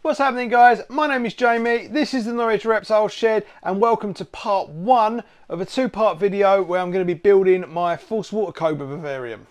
What's happening, guys? My name is Jamie, this is the Norwich Reptile Shed, and welcome to part one of a two-part video where I'm going to be building my False Water Cobra Vivarium.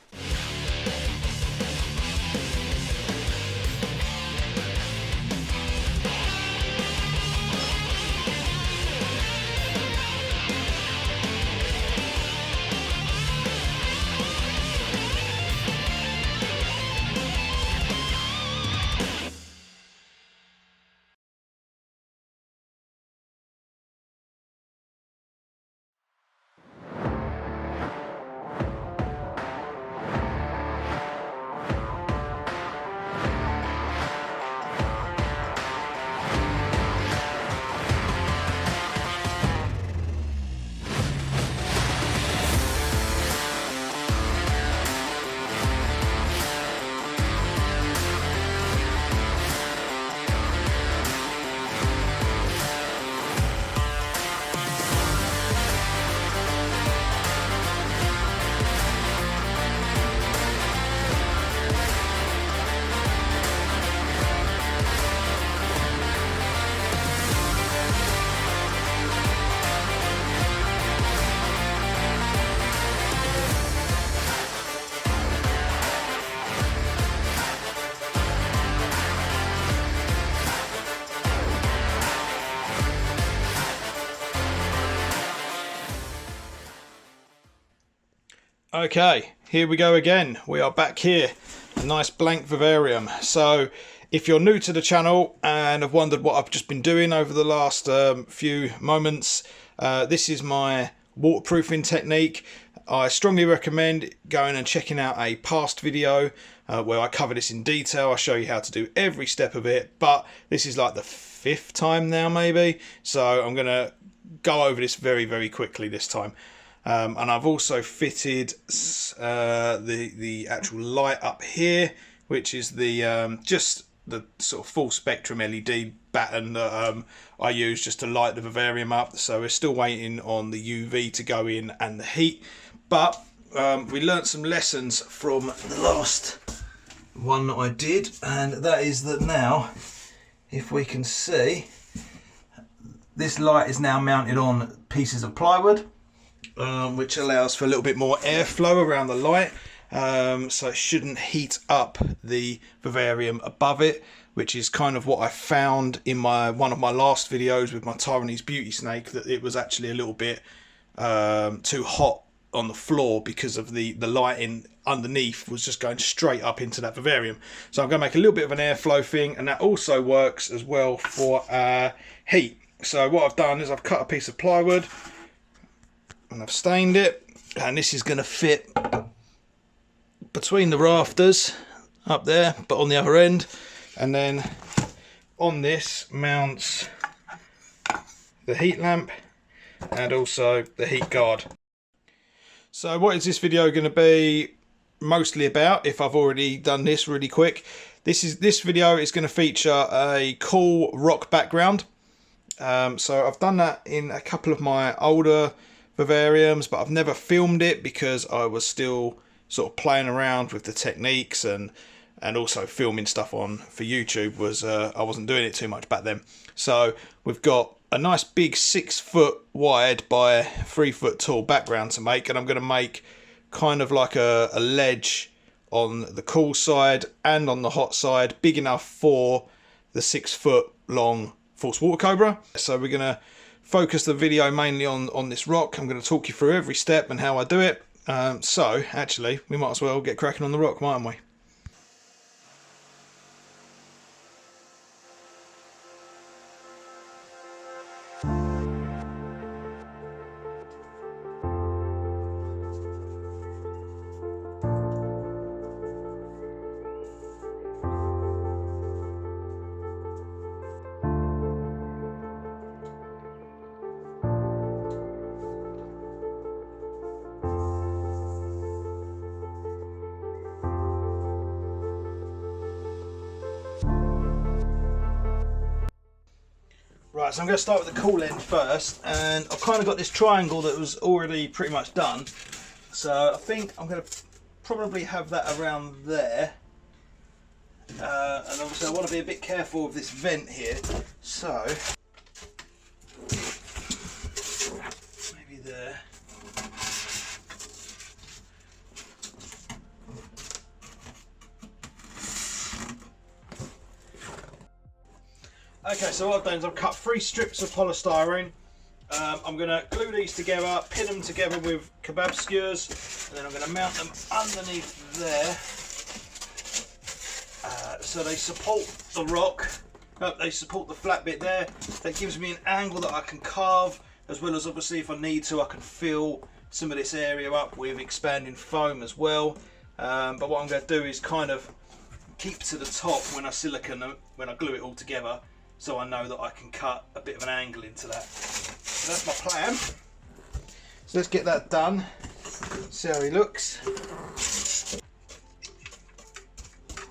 Okay, here we go again. We are back here, a nice blank vivarium. So if you're new to the channel and have wondered what I've just been doing over the last few moments, this is my waterproofing technique. I strongly recommend going and checking out a past video where I cover this in detail. I show you how to do every step of it, but this is like the 5th time now maybe, so I'm gonna go over this very quickly this time. And I've also fitted the actual light up here, which is the just the sort of full spectrum LED batten that I use just to light the vivarium up. So we're still waiting on the UV to go in and the heat, but we learnt some lessons from the last one that I did, and that is that now, if we can see, this light is now mounted on pieces of plywood. Which allows for a little bit more airflow around the light, so it shouldn't heat up the vivarium above it, which is kind of what I found in one of my last videos with my Taiwanese beauty snake, that it was actually a little bit too hot on the floor because of the lighting underneath was just going straight up into that vivarium. So I'm going to make a little bit of an airflow thing, and that also works as well for heat. So what I've done is I've cut a piece of plywood and I've stained it, and this is going to fit between the rafters up there but on the other end, and then on this mounts the heat lamp and also the heat guard. So what is this video going to be mostly about, if I've already done this really quick? This video is going to feature a cool rock background. So I've done that in a couple of my older vivariums, but I've never filmed it because I was still sort of playing around with the techniques, and also filming stuff for YouTube was I wasn't doing it too much back then. So we've got a nice big 6 foot wide by 3 foot tall background to make, and I'm going to make kind of like a ledge on the cool side and on the hot side, big enough for the 6 foot long False Water Cobra. So we're going to focus the video mainly on this rock. I'm going to talk you through every step and how I do it. So actually we might as well get cracking on the rock, mightn't we? Right, so I'm going to start with the cool end first, and I've kind of got this triangle that was already pretty much done. So I think I'm going to probably have that around there. And obviously I want to be a bit careful of this vent here, so maybe there. Okay, so what I've done is I've cut 3 strips of polystyrene. I'm going to glue these together, pin them together with kebab skewers, and then I'm going to mount them underneath there, so they support the rock, they support the flat bit there. That gives me an angle that I can carve, as well as obviously if I need to I can fill some of this area up with expanding foam as well. But what I'm going to do is kind of keep to the top when I glue it all together, so I know that I can cut a bit of an angle into that. So that's my plan. So let's get that done, see how he looks.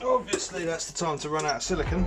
Obviously that's the time to run out of silicone.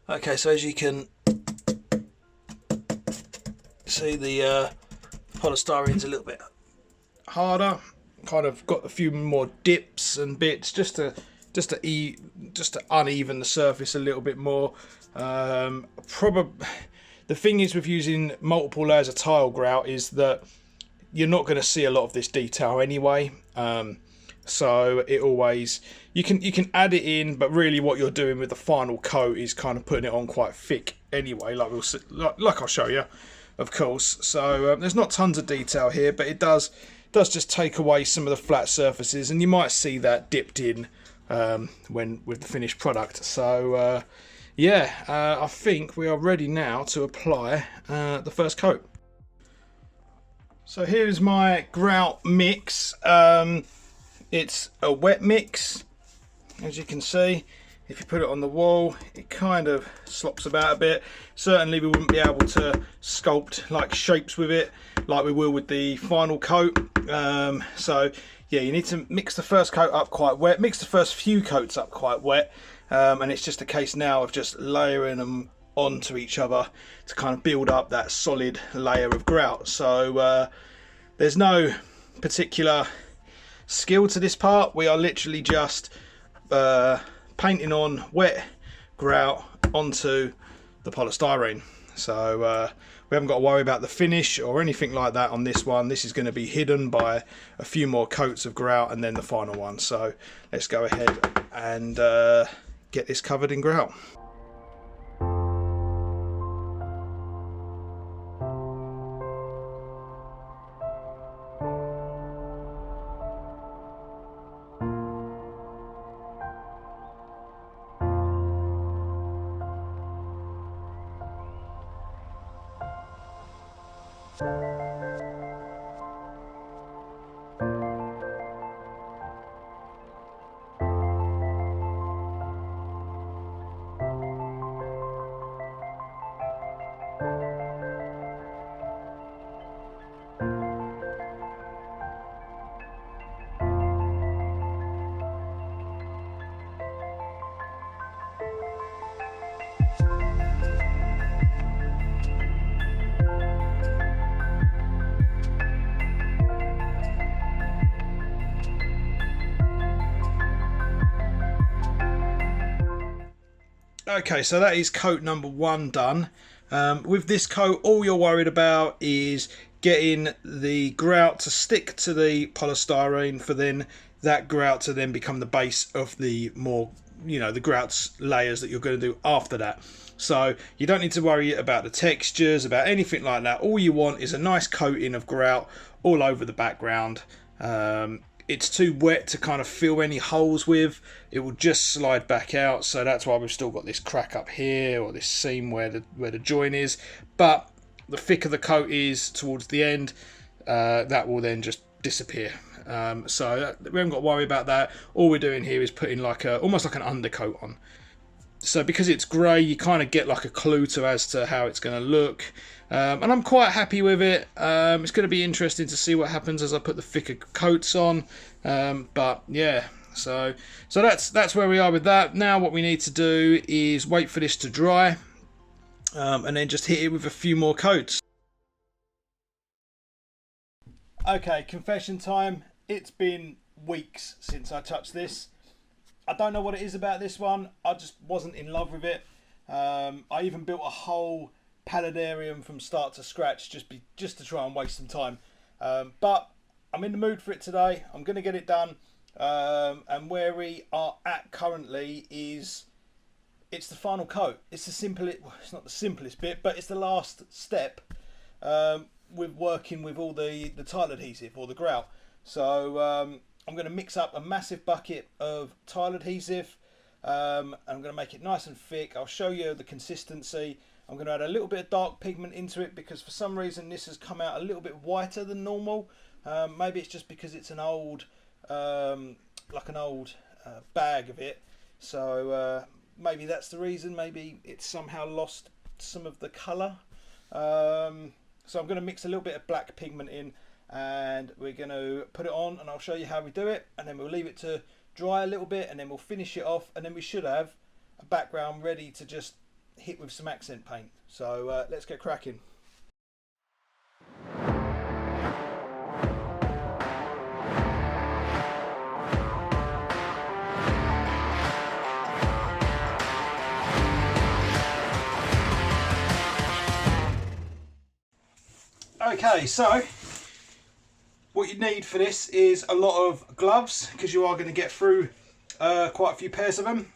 Okay, so as you can see, the polystyrene's a little bit harder. Kind of got a few more dips and bits just to uneven the surface a little bit more. Probably the thing is with using multiple layers of tile grout is that you're not going to see a lot of this detail anyway. So it always, you can add it in, but really what you're doing with the final coat is kind of putting it on quite thick anyway, like we'll see, like I'll show you, of course. So there's not tons of detail here, but it does just take away some of the flat surfaces, and you might see that dipped in when with the finished product. So yeah, I think we are ready now to apply the first coat. So here's my grout mix. It's a wet mix, as you can see. If you put it on the wall, it kind of slops about a bit. Certainly we wouldn't be able to sculpt like shapes with it like we will with the final coat. So yeah, you need to mix the first coat up quite wet, mix the first few coats up quite wet, and it's just a case now of just layering them onto each other to kind of build up that solid layer of grout. So there's no particular skill to this part. We are literally just painting on wet grout onto the polystyrene. So we haven't got to worry about the finish or anything like that on this one. This is going to be hidden by a few more coats of grout and then the final one. So let's go ahead and get this covered in grout. Okay, so that is coat number 1 done. With this coat, all you're worried about is getting the grout to stick to the polystyrene for then that grout to then become the base of the more, you know, the grout layers that you're going to do after that. So you don't need to worry about the textures, about anything like that. All you want is a nice coating of grout all over the background. It's too wet to kind of fill any holes with. It will just slide back out, so that's why we've still got this crack up here, or this seam where the joint is. But the thicker the coat is towards the end, that will then just disappear. So we haven't got to worry about that. All we're doing here is putting like almost like an undercoat on. So because it's grey, you kind of get like a clue as to how it's going to look. And I'm quite happy with it. It's going to be interesting to see what happens as I put the thicker coats on. But yeah, so that's where we are with that. Now what we need to do is wait for this to dry, and then just hit it with a few more coats. Okay, confession time. It's been weeks since I touched this. I don't know what it is about this one. I just wasn't in love with it. I even built a whole paludarium from start to scratch just to try and waste some time. But I'm in the mood for it today. I'm going to get it done. And where we are at currently is it's the final coat. It's not the simplest bit, but it's the last step with working with all the tile adhesive or the grout. So I'm going to mix up a massive bucket of tile adhesive. I'm going to make it nice and thick. I'll show you the consistency. I'm going to add a little bit of dark pigment into it because for some reason this has come out a little bit whiter than normal. Maybe it's just because it's an old, like an old bag of it. So maybe that's the reason. Maybe it's somehow lost some of the colour. So I'm going to mix a little bit of black pigment in, and we're going to put it on, and I'll show you how we do it, and then we'll leave it to dry a little bit, and then we'll finish it off, and then we should have a background ready to just hit with some accent paint. So let's get cracking. Okay, so what you need for this is a lot of gloves, because you are going to get through quite a few pairs of them.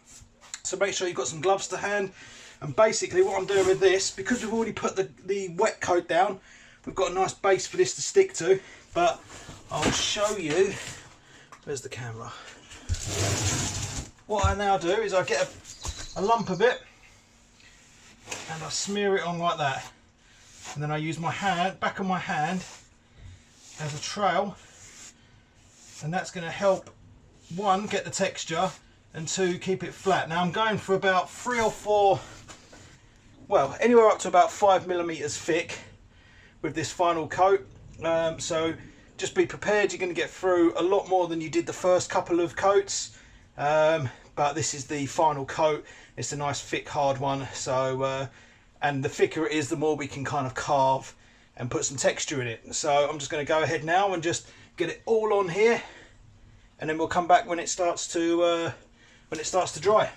So make sure you've got some gloves to hand. And basically what I'm doing with this, because we've already put the wet coat down, we've got a nice base for this to stick to. But I'll show you, where's the camera? What I now do is I get a lump of it and I smear it on like that. And then I use my hand, back of my hand, as a trail, and that's going to help, one, get the texture, and two, keep it flat. Now I'm going for about 3 or 4, well, anywhere up to about 5mm thick with this final coat. So just be prepared, you're going to get through a lot more than you did the first couple of coats. But this is the final coat. It's a nice thick hard one. So and the thicker it is, the more we can kind of carve and put some texture in it. So I'm just going to go ahead now and just get it all on here, and then we'll come back when it starts to dry.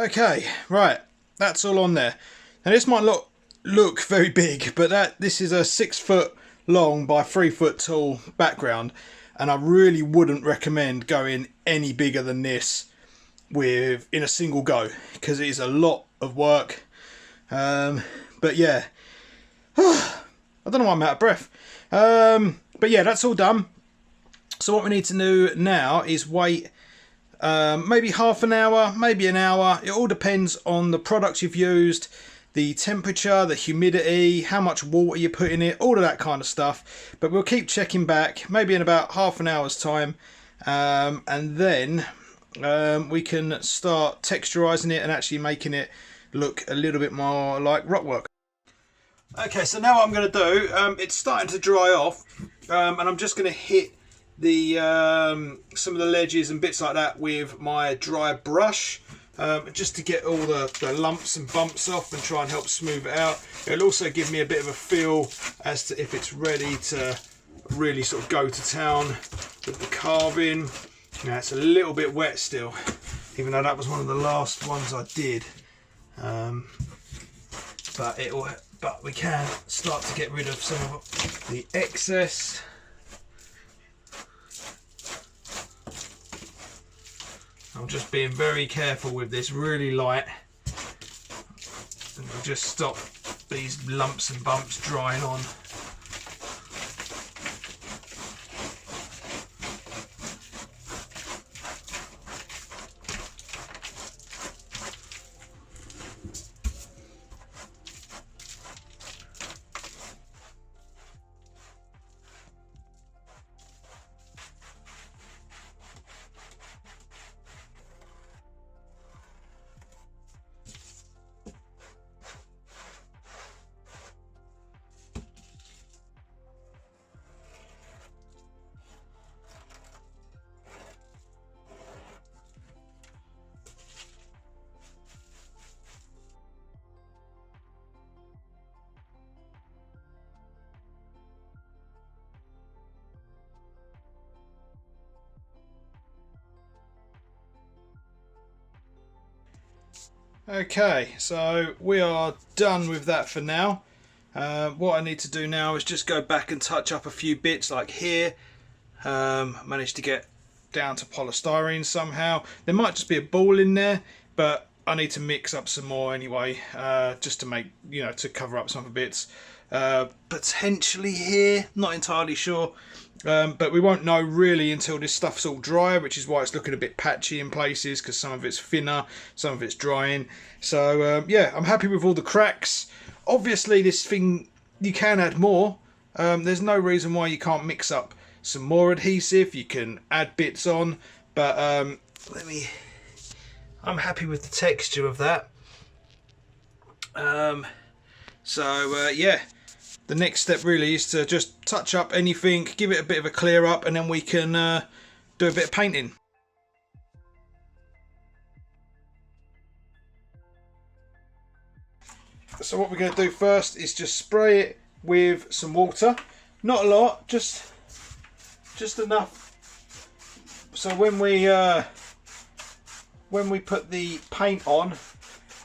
Okay, right, that's all on there. Now this might not look very big, but this is a 6 foot long by 3 foot tall background, and I really wouldn't recommend going any bigger than this in a single go, because it is a lot of work. But yeah, I don't know why I'm out of breath. But yeah, that's all done. So what we need to do now is wait maybe half an hour, maybe an hour. It all depends on the products you've used, the temperature, the humidity, how much water you put in it, all of that kind of stuff. But we'll keep checking back, maybe in about half an hour's time, and then we can start texturizing it and actually making it look a little bit more like rockwork. Okay, so now what I'm going to do, it's starting to dry off, and I'm just going to hit the some of the ledges and bits like that with my dry brush, just to get all the lumps and bumps off and try and help smooth it out. It'll also give me a bit of a feel as to if it's ready to really sort of go to town with the carving. Now it's a little bit wet still, even though that was one of the last ones I did, but we can start to get rid of some of the excess. I'm just being very careful with this, really light, and we'll just stop these lumps and bumps drying on. Okay, so we are done with that for now. What I need to do now is just go back and touch up a few bits, like here. Managed to get down to polystyrene somehow. There might just be a ball in there, but I need to mix up some more anyway, just to make, to cover up some of the bits. Potentially here, not entirely sure. But we won't know really until this stuff's all dry, which is why it's looking a bit patchy in places, because some of it's thinner, some of it's drying. So yeah, I'm happy with all the cracks. Obviously this thing, you can add more. There's no reason why you can't mix up some more adhesive. You can add bits on, but I'm happy with the texture of that. Yeah, the next step really is to just touch up anything, give it a bit of a clear up, and then we can do a bit of painting. So what we're going to do first is just spray it with some water. Not a lot, just enough. So when we put the paint on,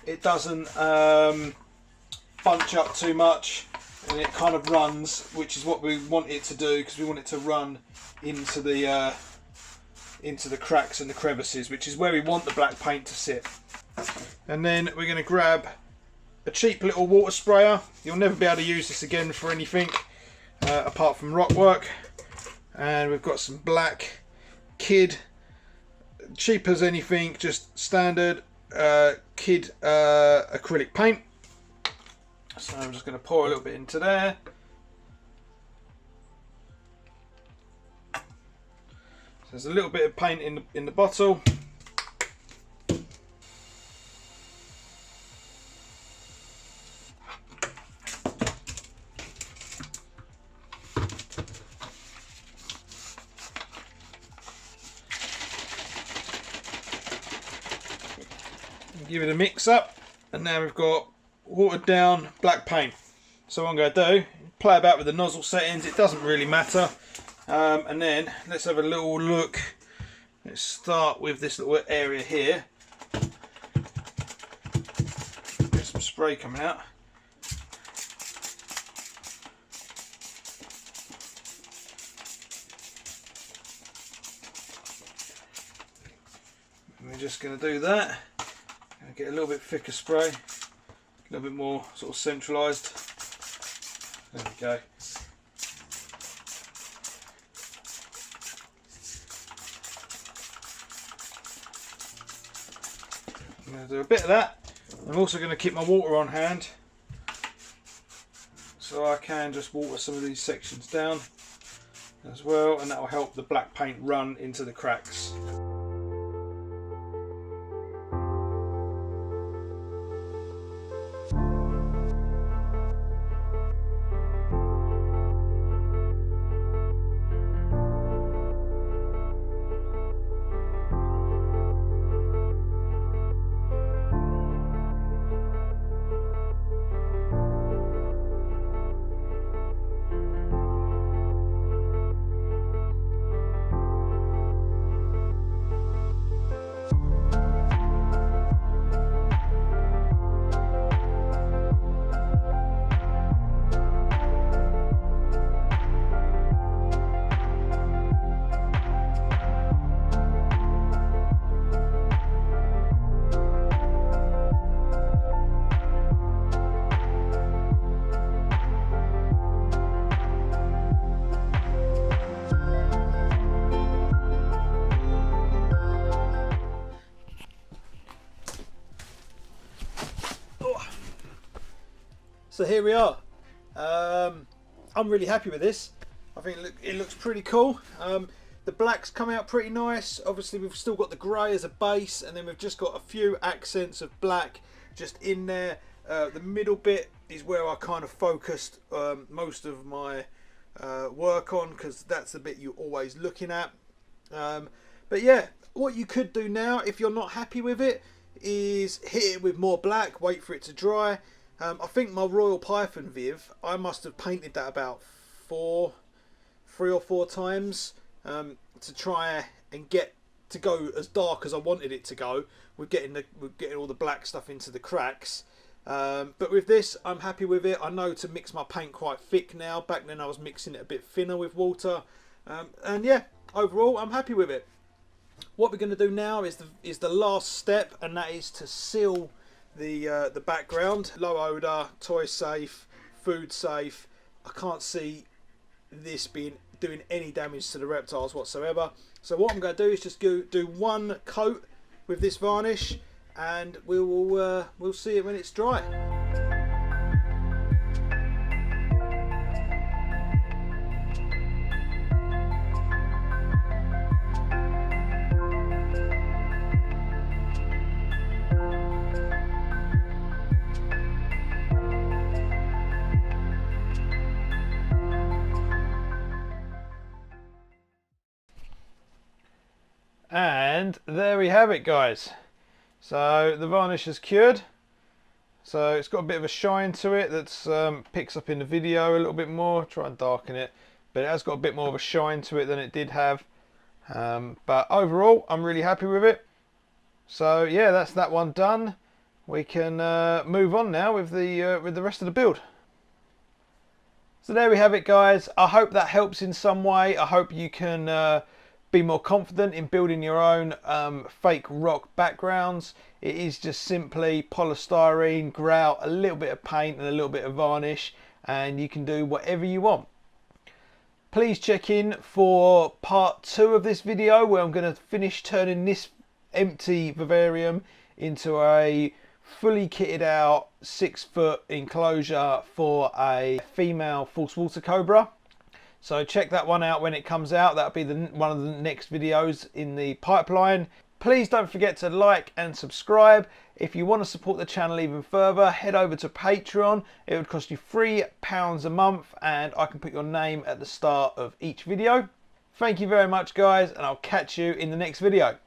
it doesn't bunch up too much, and it kind of runs, which is what we want it to do, because we want it to run into the cracks and the crevices, which is where we want the black paint to sit. And then we're going to grab a cheap little water sprayer. You'll never be able to use this again for anything apart from rock work. And we've got some black Kid, cheap as anything, just standard Kid acrylic paint. So I'm just going to pour a little bit into there. So there's a little bit of paint in the bottle. Give it a mix up, and now we've got watered down black paint. So what I'm going to do, play about with the nozzle settings, it doesn't really matter. And then let's have a little look. Let's start with this little area here. spray coming out. And we're just going to do that. Going to get a little bit thicker spray, a little bit more sort of centralised. There we go. I'm going to do a bit of that. I'm also going to keep my water on hand so I can just water some of these sections down as well, and that will help the black paint run into the cracks. So here we are. I'm really happy with this. I think it looks pretty cool. The black's come out pretty nice. Obviously we've still got the grey as a base, and then we've just got a few accents of black just in there. The middle bit is where I kind of focused most of my work on, because that's the bit you're always looking at. But yeah, what you could do now, if you're not happy with it, is hit it with more black, wait for it to dry. I think my Royal Python Viv, I must have painted that about 3 or 4 times to try and get to go as dark as I wanted it to go. We're getting all the black stuff into the cracks. But with this, I'm happy with it. I know to mix my paint quite thick now. Back then I was mixing it a bit thinner with water. And yeah, overall I'm happy with it. What we're going to do now is the last step, and that is to seal the background. Low odour, toy safe, food safe. I can't see this doing any damage to the reptiles whatsoever. So what I'm going to do is just do one coat with this varnish, and we'll see it when it's dry. And there we have it, guys. So the varnish has cured, so it's got a bit of a shine to it that's picks up in the video a little bit more. Try and darken it, but it has got a bit more of a shine to it than it did have. But overall I'm really happy with it. So yeah, that's that one done. We can move on now with the rest of the build. So there we have it, guys. I hope that helps in some way. I hope you can be more confident in building your own fake rock backgrounds. It is just simply polystyrene, grout, a little bit of paint and a little bit of varnish, and you can do whatever you want. Please check in for part 2 of this video, where I'm going to finish turning this empty vivarium into a fully kitted out 6-foot enclosure for a female false water cobra. So check that one out when it comes out. That'll be one of the next videos in the pipeline. Please don't forget to like and subscribe. If you want to support the channel even further, head over to Patreon. It would cost you £3 a month, and I can put your name at the start of each video. Thank you very much, guys, and I'll catch you in the next video.